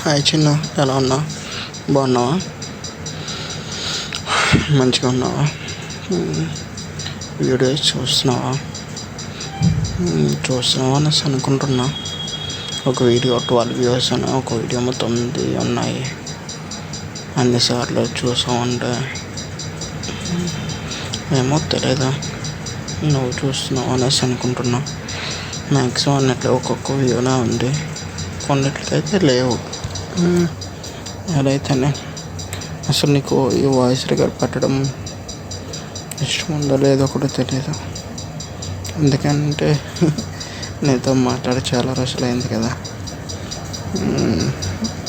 Hi చిన్న, ఎలా ఉన్నావు? బాగున్నావా? మంచిగా ఉన్నావా? వీడియోస్ చూస్తున్నావా అనేసి అనుకుంటున్నా. ఒక వీడియో 12 వ్యూస్ అని, ఒక వీడియో 9 ఉన్నాయి. అన్నిసార్లు చూసావంటే ఏమో తెలియదు. నువ్వు చూస్తున్నావు అనేసి అనుకుంటున్నా. మ్యాక్సిమం అన్నట్లు ఒక్కొక్క వ్యూనే ఉంది, కొన్నిటికైతే లేవు. అదైతేనే అసలు నీకు ఈ వాయిస్ రికార్డ్ పెట్టడం ఇష్టం ఉందో లేదో కూడా తెలియదు. ఎందుకంటే నీతో మాట్లాడి చాలా రోజులు అయింది కదా.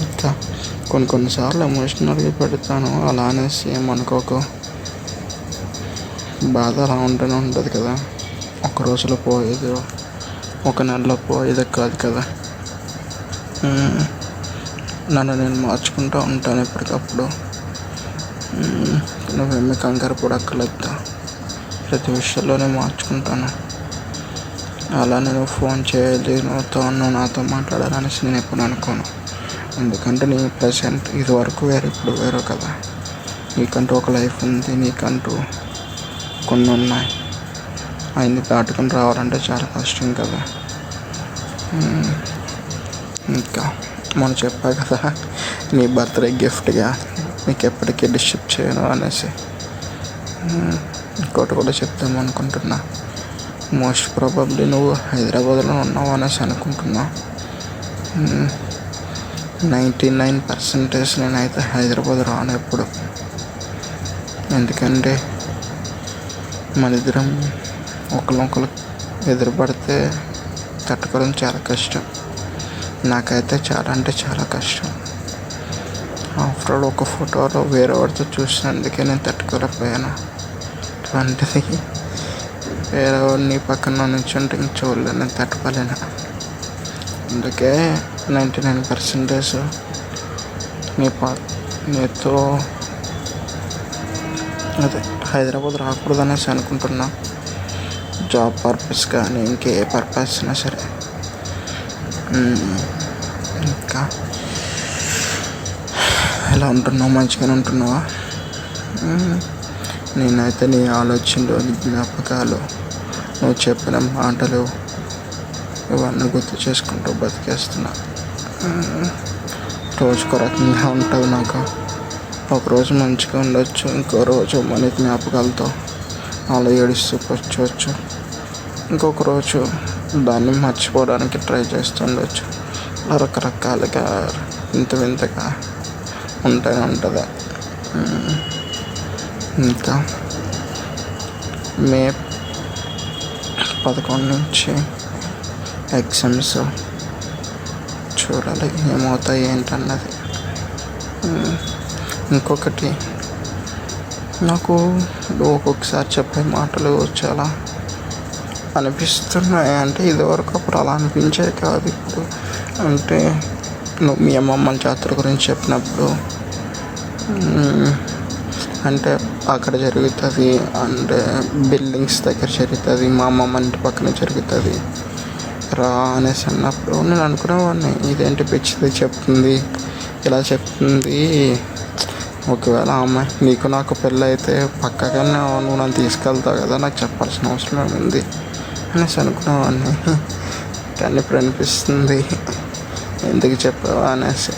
ఇంకా కొన్నిసార్లు ఎమోషనల్గా పెడతాను, అలా అనేసి ఏమనుకోకు. బాధ అలా ఉంటూనే ఉంటుంది కదా. ఒక రోజులో పోయేది, ఒక నెలలో పోయేది కాదు కదా. నన్ను నేను మార్చుకుంటూ ఉంటాను ఎప్పటికప్పుడు. నువ్వేమి కంగారు పడక్కర్లేదు, ప్రతి విషయంలోనే మార్చుకుంటాను. అలా నేను ఫోన్ చేయాలి, నువ్వు నాతో మాట్లాడాలనేసి నేను ఎప్పుడు అనుకోను. ఎందుకంటే నీ ప్రెసెంట్ ఇది వరకు వేరే, ఇప్పుడు వేరే కదా. నీకంటూ ఒక లైఫ్ ఉంది, నీకంటూ కొన్ని ఉన్నాయి. ఆయన్ని దాటుకొని రావాలంటే చాలా కష్టం కదా. ఇంకా మనం చెప్పా కదా, నీ బర్త్డే గిఫ్ట్గా నీకు ఎప్పటికీ డిస్టర్బ్ చేయను అనేసి. ఇంకోటి కూడా చెప్తాము అనుకుంటున్నా. మోస్ట్ ప్రాబబ్లీ నువ్వు హైదరాబాద్లో ఉన్నావు అనేసి అనుకుంటున్నా. 99% నేనైతే హైదరాబాద్ రాను ఎప్పుడు. ఎందుకంటే మనిద్దరం ఒకరినొకరు ఎదురుపడితే తట్టుకోవడం చాలా కష్టం. నాకైతే చాలా అంటే చాలా కష్టం. ఆఫ్టర్ ఆల్ ఒక ఫోటోలో వేరే వాడితో చూసినందుకే నేను తట్టుకోలేకపోయాను. అటువంటిది వేరే వాడిని పక్కన నుంచుంటే ఇంక చూడలేను, నేను తట్టుకోలేను. అందుకే 99% నీతో అదే హైదరాబాద్ రాకూడదు అనేసి అనుకుంటున్నా. జాబ్ పర్పస్ కానీ ఇంకే పర్పస్ అయినా సరే. ఇంకా ఎలా ఉంటున్నావు? మంచిగానే ఉంటున్నావా? నేనైతే నీ ఆలోచనలు, నీ జ్ఞాపకాలు, నువ్వు చెప్పిన మాటలు ఇవన్నీ గుర్తు చేసుకుంటూ బతికేస్తున్నా. రోజుకో రకంగా ఉంటుంది నాకు. ఒకరోజు మంచిగా ఉండొచ్చు, ఇంకో రోజు మన జ్ఞాపకాలతో అలా ఏడుస్తూ కూర్చోవచ్చు. ఇంకొక రోజు దాన్ని మర్చిపోవడానికి ట్రై చేస్తుండొచ్చు. రకరకాలుగా వింతగా ఉంటూనే ఉంటుంది. ఇంకా మే 11 నుంచి ఎగ్జామ్స్, చూడాలి ఏమవుతాయి ఏంటన్నది. ఇంకొకటి, నాకు ఒక్కొక్కసారి చెప్పే మాటలు చాలా అనిపిస్తున్నాయి. అంటే ఇదివరకు అప్పుడు అలా అనిపించేది కాదు. ఇప్పుడు అంటే నువ్వు మీ అమ్మమ్మ జాతర గురించి చెప్పినప్పుడు అంటే అక్కడ జరుగుతుంది, అంటే బిల్డింగ్స్ దగ్గర జరుగుతుంది, మా అమ్మమ్మ ఇంటి పక్కన జరుగుతుంది రా అనేసి అన్నప్పుడు నేను అనుకునేవాడిని, ఇదేంటి పిచ్చిది చెప్తుంది, ఇలా చెప్తుంది. ఒకవేళ అమ్మాయి నీకు నాకు పెళ్ళి అయితే పక్కగా నువ్వు నన్ను తీసుకెళ్తావు కదా, నాకు చెప్పాల్సిన అవసరం ఏముంది అనేసి అనుకునేవాడిని. కానీ ఇప్పుడు అనిపిస్తుంది ఎందుకు చెప్పావా అనేసి.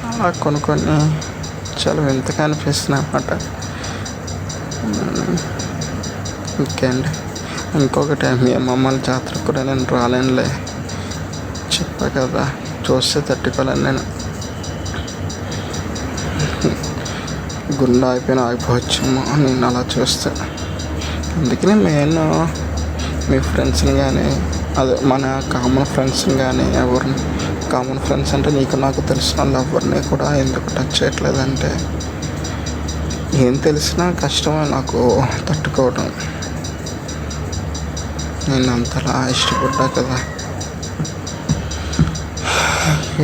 అలా కొన్ని చాలా వింతగా అనిపిస్తున్నాయి అన్నమాట. ఇంకేంటి, ఇంకొకటి మీ అమ్మమ్మ జాతరకు కూడా నేను రాలేనులే, చెప్పా కదా, చూస్తే తట్టుకోలేను నేను. గుండె ఆగిపోవచ్చేమో నేను అలా చూస్తే. అందుకనే నేను మీ ఫ్రెండ్స్ని కానీ, అదే మన కామన్ ఫ్రెండ్స్ని కానీ, ఎవరిని కామన్ ఫ్రెండ్స్ అంటే నీకు నాకు తెలిసిన వాళ్ళు ఎవరిని కూడా ఎందుకు టచ్ చేయట్లేదంటే, ఏం తెలిసినా కష్టమే నాకు తట్టుకోవడం. నేను అంతలా ఇష్టపడ్డా కదా.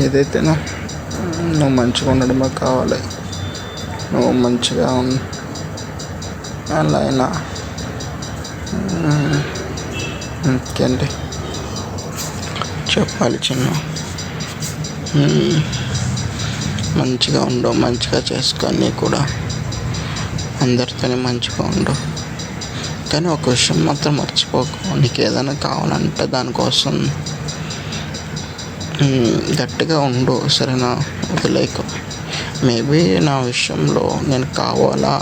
ఏదైతేనో నువ్వు మంచిగా ఉండడమే కావాలి. నువ్వు మంచిగా అలా అయినా. ఇంకేంటి చెప్పాలి చిన్న. మంచిగా ఉండు, మంచిగా చేసుకొని కూడా అందరితోనే మంచిగా ఉండు. కానీ ఒక విషయం మాత్రం మర్చిపోకు, నీకు ఏదైనా కావాలంటే దానికోసం గట్టిగా ఉండు, సరేనా? వదిలేకు. మేబీ నా విషయంలో నేను కావాలా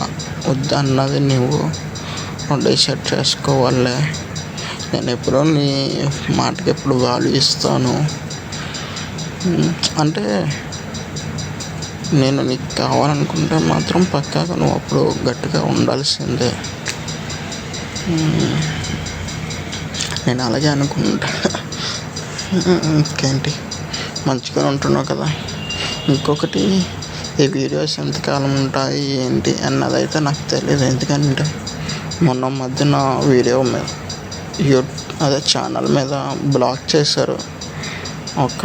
వద్దా అన్నది నువ్వు డిసైడ్ చేసుకోవాలే. నేను ఎప్పుడో నీ మాటకి ఎప్పుడు వాల్యూ ఇస్తాను. అంటే నేను నీకు కావాలనుకుంటే మాత్రం పక్కాగా నువ్వు అప్పుడు గట్టిగా ఉండాల్సిందే. నేను అలాగే అనుకుంటా. ఇంకేంటి, మంచిగా ఉంటున్నావు కదా? ఇంకొకటి, ఈ వీడియోస్ ఎంతకాలం ఉంటాయి ఏంటి అన్నదైతే నాకు తెలియదు. ఎందుకంటే మొన్న మధ్యన వీడియో మీద అదే ఛానల్ మీద బ్లాక్ చేశారు ఒక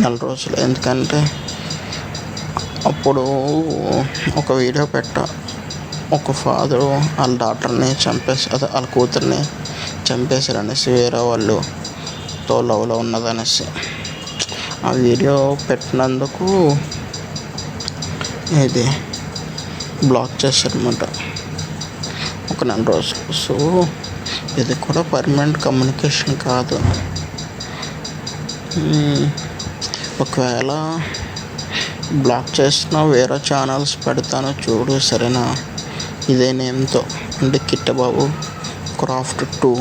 4 రోజులు. ఎందుకంటే అప్పుడు ఒక వీడియో ఒక ఫాదరు వాళ్ళ డాటర్ని వాళ్ళ కూతుర్ని చంపేశారనేసి, వేరే వాళ్ళతో లవ్లో ఉన్నదనేసి ఆ వీడియో పెట్టినందుకు ఇది బ్లాక్ చేశారన్నమాట ఒక 4 రోజులు. సో ఇది కూడా పర్మనెంట్ కమ్యూనికేషన్ కాదు. ఒకవేళ బ్లాక్ చేసిన వేరే ఛానల్స్ పెడతాను చూడు, సరేనా? ఇదే నేమ్తో, అంటే కిట్టబాబు క్రాఫ్ట్ 2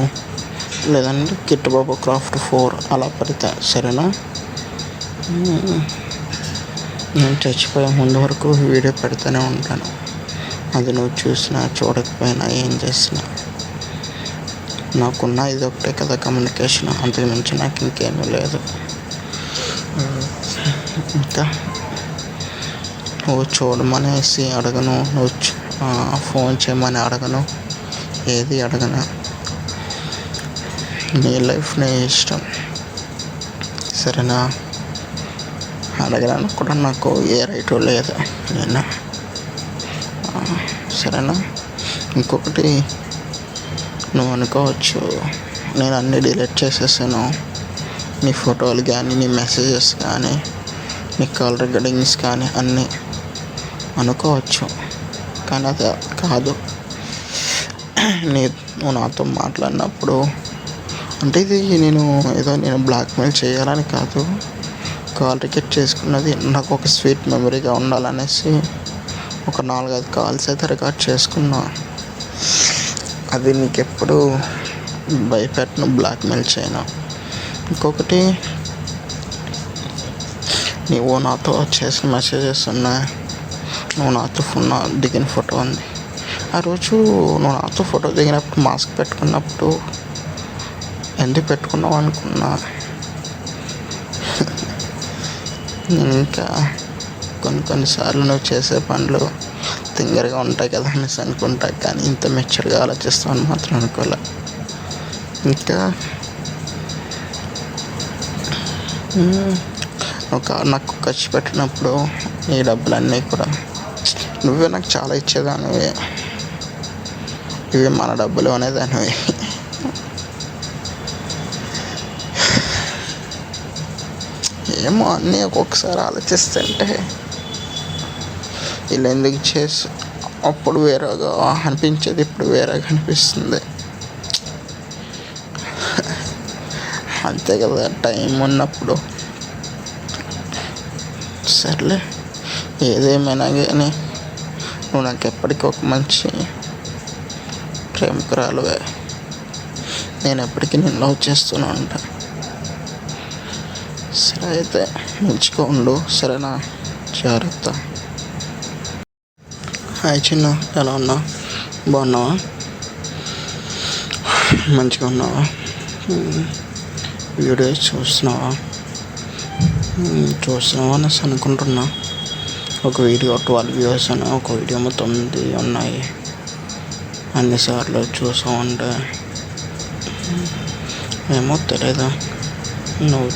లేదంటే కిట్టబాబు క్రాఫ్ట్ 4 అలా పెడతా, సరేనా? నేను చచ్చిపోయే ముందు వరకు వీడియో పెడుతూనే ఉంటాను. అది నువ్వు చూసినా చూడకపోయినా ఏం చేసినా నాకున్న ఇది ఒకటే కదా కమ్యూనికేషన్, అంతకు మించి నాకు ఇంకేమీ లేదు. ఇంకా నువ్వు చూడమనేసి అడగను, నువ్వు ఫోన్ చేయమని అడగను, ఏది అడగను. నీ లైఫ్ నీ ఇష్టం, సరేనా? అడగడానికి కూడా నాకు ఏ రైటు లేదు నేను, సరేనా? ఇంకొకటి, నువ్వు అనుకోవచ్చు నేను అన్నీ డిలీట్ చేసేసాను, నీ ఫోటోలు కానీ, నీ మెసేజెస్ కానీ, నీ కాల్ రికార్డింగ్స్ కానీ అన్నీ అనుకోవచ్చు. కానీ అది కాదు. నువ్వు నాతో మాట్లాడినప్పుడు, అంటే ఇది నేను బ్లాక్మెయిల్ చేయాలని కాదు, కాల్ రికార్డ్ చేసుకున్నది నాకు ఒక స్వీట్ మెమరీగా ఉండాలనేసి ఒక 4-5 కాల్స్ అయితే రికార్డ్ చేసుకున్నా. అది నీకెప్పుడు భయపెట్టను, బ్లాక్మెయిల్ చేయను. ఇంకొకటి, నువ్వు నాతో చేసిన మెసేజెస్ ఉన్నాయి, నువ్వు నాతో దిగిన ఫోటో ఉంది. ఆ రోజు నువ్వు నాతో ఫోటో దిగినప్పుడు మాస్క్ పెట్టుకున్నప్పుడు ఎందుకు పెట్టుకున్నావు అనుకున్నా. ఇంకా కొన్నిసార్లు నువ్వు చేసే పనులు తింగరగా ఉంటాయి కదా అనేసి అనుకుంటా, కానీ ఇంత మెచ్యూర్గా ఆలోచిస్తామని మాత్రం అనుకోలే. ఇంకా నాకు ఖర్చు పెట్టినప్పుడు ఈ డబ్బులన్నీ కూడా నువ్వే నాకు చాలా ఇచ్చేదానివి, ఇవి మన డబ్బులు అనేదానివి. ఏమో అన్నీ ఒక్కొక్కసారి ఆలోచిస్తుంటే ఇలా ఎందుకు చేసి అప్పుడు వేరేగా అనిపించేది, ఇప్పుడు వేరేగా అనిపిస్తుంది. అంతే కదా, టైం ఉన్నప్పుడు. సర్లే, ఏదేమైనా కానీ నువ్వు నాకు ఎప్పటికీ ఒక మంచి ప్రేమికురాలువే. నేను ఎప్పటికీ నేను లవ్ చేస్తూనే ఉంటాను. సరే అయితే మంచిగా ఉండు, సరేనా? జాగ్రత్త. హాయ్ చిన్న, ఎలా ఉన్నావు? బాగున్నావా? మంచిగా ఉన్నావా? వీడియోస్ చూస్తున్నావా అనేసి అనుకుంటున్నా. ఒక వీడియో 12 వ్యూస్ అని, ఒక వీడియో 9 ఉన్నాయి. అన్నిసార్లు చూసామంటే ఏమో తెలియదు, నువ్వు